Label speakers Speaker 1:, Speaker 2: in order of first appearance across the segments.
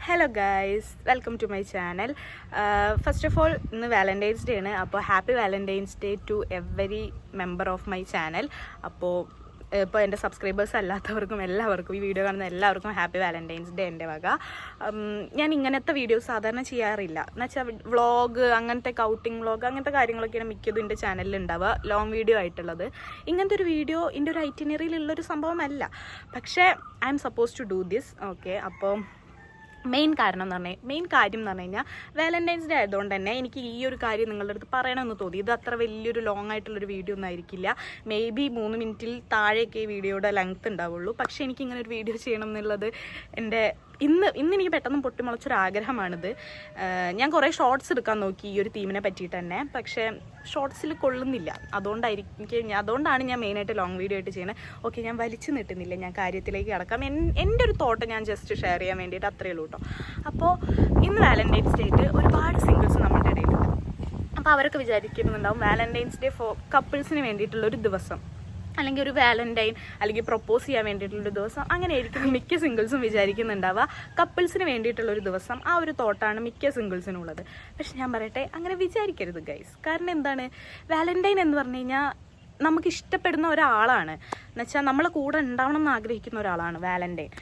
Speaker 1: Hello guys, welcome to my channel. First of all, ഇന്ന് valentine's day ആണ്. അപ്പോൾ happy valentine's day to every member of my channel. അപ്പോൾ എൻ്റെ subscribers അല്ലാത്തവർക്കും എല്ലാവർക്കും ഈ വീഡിയോ കാണുന്ന എല്ലാവർക്കും ഹാപ്പി വാലന്റൈൻസ് ഡേ എൻ്റെ വക. ഞാൻ ഇങ്ങനത്തെ വീഡിയോസ് സാധാരണ ചെയ്യാറില്ല. എന്നുവെച്ചാൽ വ്ളോഗ്, അങ്ങനത്തെ ഔട്ടിംഗ് വ്ളോഗ്, അങ്ങനത്തെ കാര്യങ്ങളൊക്കെയാണ് മിക്കതും എൻ്റെ ചാനലിൽ ഉണ്ടാവുക, ലോങ് വീഡിയോ ആയിട്ടുള്ളത്. ഇങ്ങനത്തെ ഒരു വീഡിയോ എൻ്റെ ഒരു ഐറ്റിനറിയിലുള്ളൊരു സംഭവമല്ല. പക്ഷേ I am suppose to do this. Okay, അപ്പോൾ മെയിൻ കാര്യം എന്ന് പറഞ്ഞു കഴിഞ്ഞാൽ വാലന്റൈൻസ് ഡേ ആയതുകൊണ്ട് തന്നെ എനിക്ക് ഈ ഒരു കാര്യം നിങ്ങളുടെ അടുത്ത് പറയണമെന്ന് തോന്നി. ഇത് അത്ര വലിയൊരു ലോങ് ആയിട്ടുള്ളൊരു വീഡിയോ ഒന്നും ആയിരിക്കില്ല. മേ ബി 3 മിനിറ്റിൽ താഴെയൊക്കെ ഈ വീഡിയോയുടെ ലെങ്ത് ഉണ്ടാവുള്ളൂ. പക്ഷേ എനിക്കിങ്ങനെ ഒരു വീഡിയോ ചെയ്യണം എന്നുള്ളത് എൻ്റെ ഇന്ന് എനിക്ക് പെട്ടെന്ന് പൊട്ടിമുളച്ചൊരാഗ്രഹമാണിത്. ഞാൻ കുറേ ഷോർട്സ് എടുക്കാൻ നോക്കി ഈ ഒരു തീമിനെ പറ്റിയിട്ട് തന്നെ, പക്ഷേ ഷോർട്സിൽ കൊള്ളുന്നില്ല. അതുകൊണ്ടാണ് ഞാൻ മെയിനായിട്ട് ലോങ് വീഡിയോ ആയിട്ട് ചെയ്യുന്നത്. ഓക്കെ, ഞാൻ വലിച്ചു നീട്ടുന്നില്ല, ഞാൻ കാര്യത്തിലേക്ക് കിടക്കാം. എൻ്റെ ഒരു തോട്ട് ഞാൻ ജസ്റ്റ് ഷെയർ ചെയ്യാൻ വേണ്ടിയിട്ട് അത്രയേ ഉള്ളൂ കേട്ടോ. അപ്പോൾ ഇന്ന് വാലന്റൈൻസ് ഡേ ആയിട്ട് ഒരുപാട് സിംഗിൾസ് നമ്മുടെ ഇടയിലുണ്ട്. അപ്പോൾ അവരൊക്കെ വിചാരിക്കുന്നുണ്ടാവും വാലന്റൈൻസ് ഡേ ഫോർ കപ്പിൾസിന് വേണ്ടിയിട്ടുള്ളൊരു ദിവസം, അല്ലെങ്കിൽ ഒരു വാലന്റൈൻ അല്ലെങ്കിൽ പ്രൊപ്പോസ് ചെയ്യാൻ വേണ്ടിയിട്ടുള്ളൊരു ദിവസം, അങ്ങനെ ആയിരിക്കും മിക്ക സിംഗിൾസും വിചാരിക്കുന്നുണ്ടാവുക. കപ്പിൾസിന് വേണ്ടിയിട്ടുള്ളൊരു ദിവസം, ആ ഒരു തോട്ടാണ് മിക്ക സിംഗിൾസിനുള്ളത്. പക്ഷെ ഞാൻ പറയട്ടെ, അങ്ങനെ വിചാരിക്കരുത് ഗൈസ്. കാരണം എന്താണ്, വാലന്റൈൻ എന്ന് പറഞ്ഞു കഴിഞ്ഞാൽ നമുക്ക് ഇഷ്ടപ്പെടുന്ന ഒരാളാണ്, എന്നുവെച്ചാൽ നമ്മളെ കൂടെ ഉണ്ടാവണം എന്ന് ആഗ്രഹിക്കുന്ന ഒരാളാണ് വാലന്റൈൻ.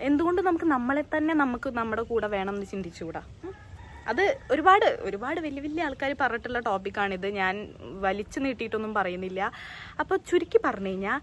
Speaker 1: എന്തുകൊണ്ട് നമുക്ക് നമ്മളെ തന്നെ നമുക്ക് നമ്മുടെ കൂടെ വേണം എന്ന് ചിന്തിച്ചുകൂടാ? അത് ഒരുപാട് വലിയ ആൾക്കാർ പറഞ്ഞിട്ടുള്ള ടോപ്പിക്കാണിത്. ഞാൻ വലിച്ചു നീട്ടിയിട്ടൊന്നും പറയുന്നില്ല. അപ്പോൾ ചുരുക്കി പറഞ്ഞു കഴിഞ്ഞാൽ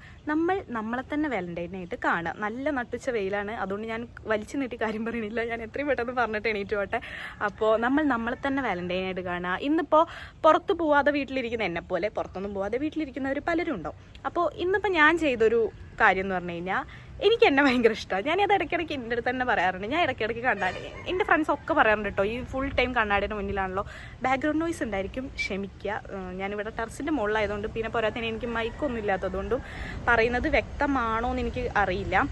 Speaker 1: നമ്മളെ തന്നെ വാലന്റൈനായിട്ട് കാണുക. നല്ല നട്ടുച്ച വെയിലാണ്, അതുകൊണ്ട് ഞാൻ വലിച്ചു നീട്ടി കാര്യം പറയുന്നില്ല. ഞാൻ എത്രയും പെട്ടെന്ന് പറഞ്ഞിട്ട് എണീറ്റ് പോട്ടെ. അപ്പോൾ നമ്മളെ തന്നെ വാലന്റൈനായിട്ട് കാണുക. ഇന്നിപ്പോൾ പുറത്ത് പോവാതെ വീട്ടിലിരിക്കുന്ന എന്നെപ്പോലെ പുറത്തൊന്നും പോവാതെ വീട്ടിലിരിക്കുന്നവർ പലരും ഉണ്ടാവും. അപ്പോൾ ഇന്നിപ്പോൾ ഞാൻ ചെയ്തൊരു കാര്യം എന്ന് പറഞ്ഞു കഴിഞ്ഞാൽ എനിക്ക് എന്നെ ഭയങ്കര ഇഷ്ടമാണ്. ഞാനത് ഇടയ്ക്കിടയ്ക്ക് എൻ്റെ അടുത്ത് തന്നെ പറയാറുണ്ട്. ഞാൻ ഇടയ്ക്കിടയ്ക്ക് കണ്ണാടി, എൻ്റെ ഫ്രണ്ട്സ് ഒക്കെ പറയാറുണ്ട് കേട്ടോ, ഈ ഫുൾ ടൈം കണ്ണാടിയുടെ മുന്നിലാണല്ലോ, ബാക്ക്ഗ്രൗണ്ട് നോയ്സ് ഉണ്ടായിരിക്കും, ക്ഷമിക്കുക. ഞാനിവിടെ ടെറസിൻ്റെ മുകളിലായതുകൊണ്ട്, പിന്നെ പോരാത്തതിന് എനിക്ക് മൈക്കൊന്നും ഇല്ലാത്തതുകൊണ്ടും പറയുന്നത് വ്യക്തമാണോ എന്ന് എനിക്ക് അറിയില്ല.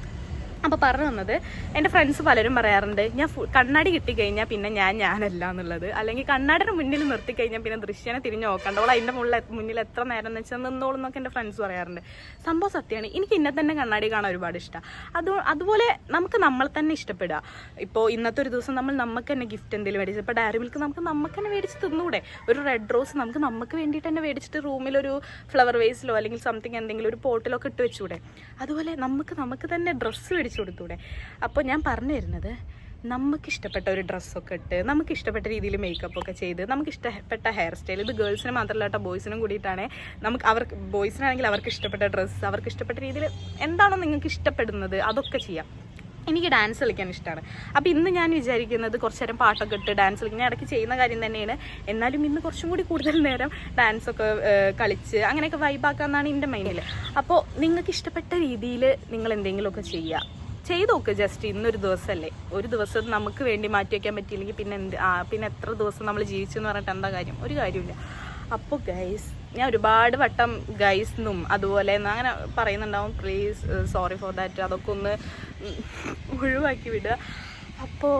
Speaker 1: അപ്പോൾ പറഞ്ഞു വന്നത്, എൻ്റെ ഫ്രണ്ട്സ് പലരും പറയാറുണ്ട് ഞാൻ കണ്ണാടി കിട്ടിക്കഴിഞ്ഞാൽ പിന്നെ ഞാനല്ല എന്നുള്ളത്, അല്ലെങ്കിൽ കണ്ണാടിയുടെ മുന്നിൽ നിർത്തിക്കഴിഞ്ഞാൽ പിന്നെ ദൃശ്യനെ തിരിഞ്ഞ് നോക്കണ്ടോളൂ, അതിൻ്റെ മുന്നിൽ എത്ര നേരം എന്ന് വെച്ചാൽ നിന്നോളൂ എന്നൊക്കെ എൻ്റെ ഫ്രണ്ട്സ് പറയാറുണ്ട്. സംഭവം സത്യമാണ്. എനിക്ക് ഇന്നെ തന്നെ കണ്ണാടി കാണാൻ ഒരുപാട് ഇഷ്ടമാണ്. അതുപോലെ നമുക്ക് നമ്മളെ തന്നെ ഇഷ്ടപ്പെടുക. ഇപ്പോൾ ഇന്നത്തെ ഒരു ദിവസം നമുക്ക് തന്നെ ഗിഫ്റ്റ് എന്തെങ്കിലും മേടിച്ച്, ഇപ്പോൾ ഡയറി മിൽക്ക് നമുക്ക് തന്നെ മേടിച്ച് തിന്നൂടെ? ഒരു റെഡ് റോസ് നമുക്ക് വേണ്ടിയിട്ട് തന്നെ മേടിച്ചിട്ട് റൂമിലൊരു ഫ്ലവർ വേസിലോ അല്ലെങ്കിൽ സംതിങ് എന്തെങ്കിലും ഒരു പോട്ടിലൊക്കെ ഇട്ട് വെച്ചൂടെ? അതുപോലെ നമുക്ക് തന്നെ ഡ്രസ്സ് മേടിച്ച് കൊടുത്തൂടെ? അപ്പോൾ ഞാൻ പറഞ്ഞു തരുന്നത്, നമുക്കിഷ്ടപ്പെട്ട ഒരു ഡ്രസ്സൊക്കെ ഇട്ട്, നമുക്കിഷ്ടപ്പെട്ട രീതിയിൽ മേക്കപ്പ് ഒക്കെ ചെയ്ത്, നമുക്കിഷ്ടപ്പെട്ട ഹെയർ സ്റ്റൈൽ, ഇത് ഗേൾസിന് മാത്രമല്ല കേട്ടോ, ബോയ്സിനും കൂടിയിട്ടാണ്. ബോയ്സിനാണെങ്കിൽ അവർക്ക് ഇഷ്ടപ്പെട്ട ഡ്രസ്സ്, അവർക്ക് ഇഷ്ടപ്പെട്ട രീതിയിൽ എന്താണോ നിങ്ങൾക്ക് ഇഷ്ടപ്പെടുന്നത് അതൊക്കെ ചെയ്യാം. എനിക്ക് ഡാൻസ് കളിക്കാൻ ഇഷ്ടമാണ്. അപ്പോൾ ഇന്ന് ഞാൻ വിചാരിക്കുന്നത് കുറച്ച് നേരം പാട്ടൊക്കെ ഇട്ട് ഡാൻസ് കളിക്കാൻ ഇടയ്ക്ക് ചെയ്യുന്ന കാര്യം തന്നെയാണ്. എന്നാലും ഇന്ന് കുറച്ചും കൂടി കൂടുതൽ നേരം ഡാൻസൊക്കെ കളിച്ച് അങ്ങനെയൊക്കെ വൈബാക്കാമെന്നാണ് എൻ്റെ മൈൻഡിൽ. അപ്പോൾ നിങ്ങൾക്ക് ഇഷ്ടപ്പെട്ട രീതിയിൽ നിങ്ങൾ എന്തെങ്കിലുമൊക്കെ ചെയ്ത് നോക്ക്. ജസ്റ്റ് ഇന്നൊരു ദിവസമല്ലേ, ഒരു ദിവസം നമുക്ക് വേണ്ടി മാറ്റി വയ്ക്കാൻ പറ്റിയില്ലെങ്കിൽ പിന്നെ എത്ര ദിവസം നമ്മൾ ജീവിച്ചെന്ന് പറഞ്ഞിട്ട് എന്താ കാര്യം? ഒരു കാര്യമില്ല. അപ്പോൾ ഗൈസ്, ഞാൻ ഒരുപാട് വട്ടം ഗൈസ് എന്നും അതുപോലെ അങ്ങനെ പറയുന്നുണ്ടാവും. പ്ലീസ് സോറി ഫോർ ദാറ്റ്, അതൊക്കെ ഒന്ന് ഒഴിവാക്കി വിടുക. അപ്പോൾ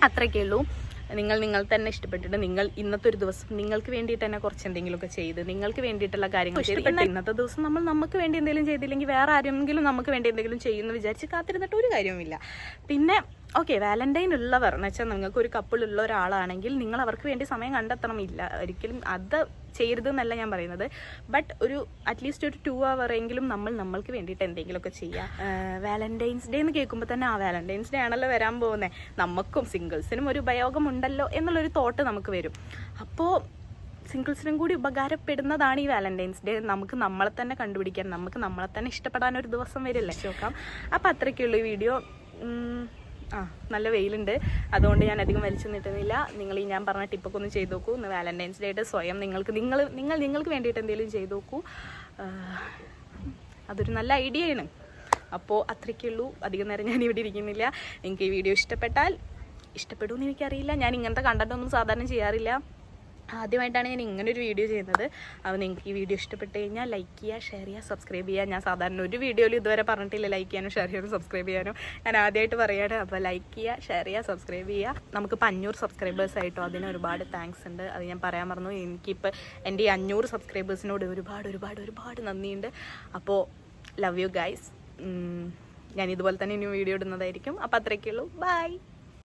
Speaker 1: അത്രയൊക്കെ ഉള്ളൂ. നിങ്ങൾ തന്നെ ഇഷ്ടപ്പെട്ടിട്ട് ഇന്നത്തെ ഒരു ദിവസം നിങ്ങൾക്ക് വേണ്ടിയിട്ട് തന്നെ കുറച്ച് എന്തെങ്കിലുമൊക്കെ ചെയ്ത് നിങ്ങൾക്ക് വേണ്ടിയിട്ടുള്ള കാര്യങ്ങൾ ചെയ്ത്, ഇന്നത്തെ ദിവസം നമുക്ക് വേണ്ടി എന്തെങ്കിലും ചെയ്തില്ലെങ്കിൽ വേറെ ആരെങ്കിലും നമുക്ക് വേണ്ടി എന്തെങ്കിലും ചെയ്യുമെന്ന് വിചാരിച്ച് കാത്തിരുന്നിട്ട് ഒരു കാര്യവുമില്ല. പിന്നെ ഓക്കെ, വാലന്റൈൻ ഉള്ളവർ എന്ന് വെച്ചാൽ നിങ്ങൾക്കൊരു കപ്പിളുള്ള ഒരാളാണെങ്കിൽ നിങ്ങൾ അവർക്ക് വേണ്ടി സമയം കണ്ടെത്തണമില്ല, ഒരിക്കലും അത് ചെയ്യരുതെന്നല്ല ഞാൻ പറയുന്നത്. ബട്ട് അറ്റ്ലീസ്റ്റ് ഒരു 2 hour എങ്കിലും നമ്മൾക്ക് വേണ്ടിയിട്ട് എന്തെങ്കിലുമൊക്കെ ചെയ്യാം. വാലന്റൈൻസ് ഡേ എന്ന് കേൾക്കുമ്പോൾ തന്നെ വാലന്റൈൻസ് ഡേ ആണല്ലോ വരാൻ പോകുന്നത്, നമുക്കും സിംഗിൾസിനും ഒരു ഉപയോഗമുണ്ടല്ലോ എന്നുള്ളൊരു തോട്ട് നമുക്ക് വരും. അപ്പോൾ സിംഗിൾസിനും കൂടി ഉപകാരപ്പെടുന്നതാണ് ഈ വാലന്റൈൻസ് ഡേ. നമുക്ക് നമ്മളെ തന്നെ കണ്ടുപിടിക്കാൻ, നമുക്ക് നമ്മളെ തന്നെ ഇഷ്ടപ്പെടാൻ ഒരു ദിവസം വരില്ലേ നോക്കാം. അപ്പോൾ അത്രയ്ക്കുള്ള ഈ വീഡിയോ. നല്ല വെയിലുണ്ട്, അതുകൊണ്ട് ഞാൻ അധികം വലിച്ചു നീട്ടുന്നില്ല. നിങ്ങൾ ഈ ഞാൻ പറഞ്ഞ ടിപ്പൊക്കെ ഒന്ന് ചെയ്ത് നോക്കൂ. ഇന്ന് വാലന്റൈൻസ് ഡേ ആയിട്ട് സ്വയം നിങ്ങൾക്ക് വേണ്ടിയിട്ട് എന്തെങ്കിലും ചെയ്ത് നോക്കൂ. അതൊരു നല്ല ഐഡിയ ആണ്. അപ്പോൾ അത്രയ്ക്കുള്ളൂ. അധികം നേരം ഞാൻ ഇവിടെ ഇരിക്കുന്നില്ല. നിങ്ങൾക്ക് ഈ വീഡിയോ ഇഷ്ടപ്പെടുമെന്ന് എനിക്കറിയില്ല. ഞാൻ ഇങ്ങനത്തെ കണ്ടൻറ്റൊന്നും സാധാരണ ചെയ്യാറില്ല. ആദ്യമായിട്ടാണ് ഞാൻ ഇങ്ങനൊരു വീഡിയോ ചെയ്യുന്നത്. അപ്പോൾ നിങ്ങൾക്ക് ഈ വീഡിയോ ഇഷ്ടപ്പെട്ട് കഴിഞ്ഞാൽ ലൈക്ക് ചെയ്യുക, ഷെയർ ചെയ്യുക, സബ്സ്ക്രൈബ് ചെയ്യുക. ഞാൻ സാധാരണ ഒരു വീഡിയോയിൽ ഇതുവരെ പറഞ്ഞിട്ടില്ല ലൈക്ക് ചെയ്യാനും ഷെയർ ചെയ്യാനും സബ്സ്ക്രൈബ് ചെയ്യാനും. ഞാൻ ആദ്യമായിട്ട് പറയുകയാണ്. അപ്പോൾ ലൈക്ക് ചെയ്യുക, ഷെയർ ചെയ്യുക, സബ്സ്ക്രൈബ് ചെയ്യുക. നമുക്കിപ്പോൾ 500 സബ്സ്ക്രൈബേഴ്സ് ആയിട്ടോ, അതിന് ഒരുപാട് താങ്ക്സ് ഉണ്ട്. അത് ഞാൻ പറയാൻ മറന്നു. എനിക്കിപ്പോൾ എൻ്റെ ഈ 500 സബ്സ്ക്രൈബേഴ്സിനോട് ഒരുപാട് നന്ദിയുണ്ട്. അപ്പോൾ ലവ് യു ഗൈസ്. ഞാൻ ഇതുപോലെ തന്നെ ഇനി വീഡിയോ ഇടുന്നതായിരിക്കും. അപ്പോൾ അത്രയൊക്കെ ഉള്ളൂ. ബൈ.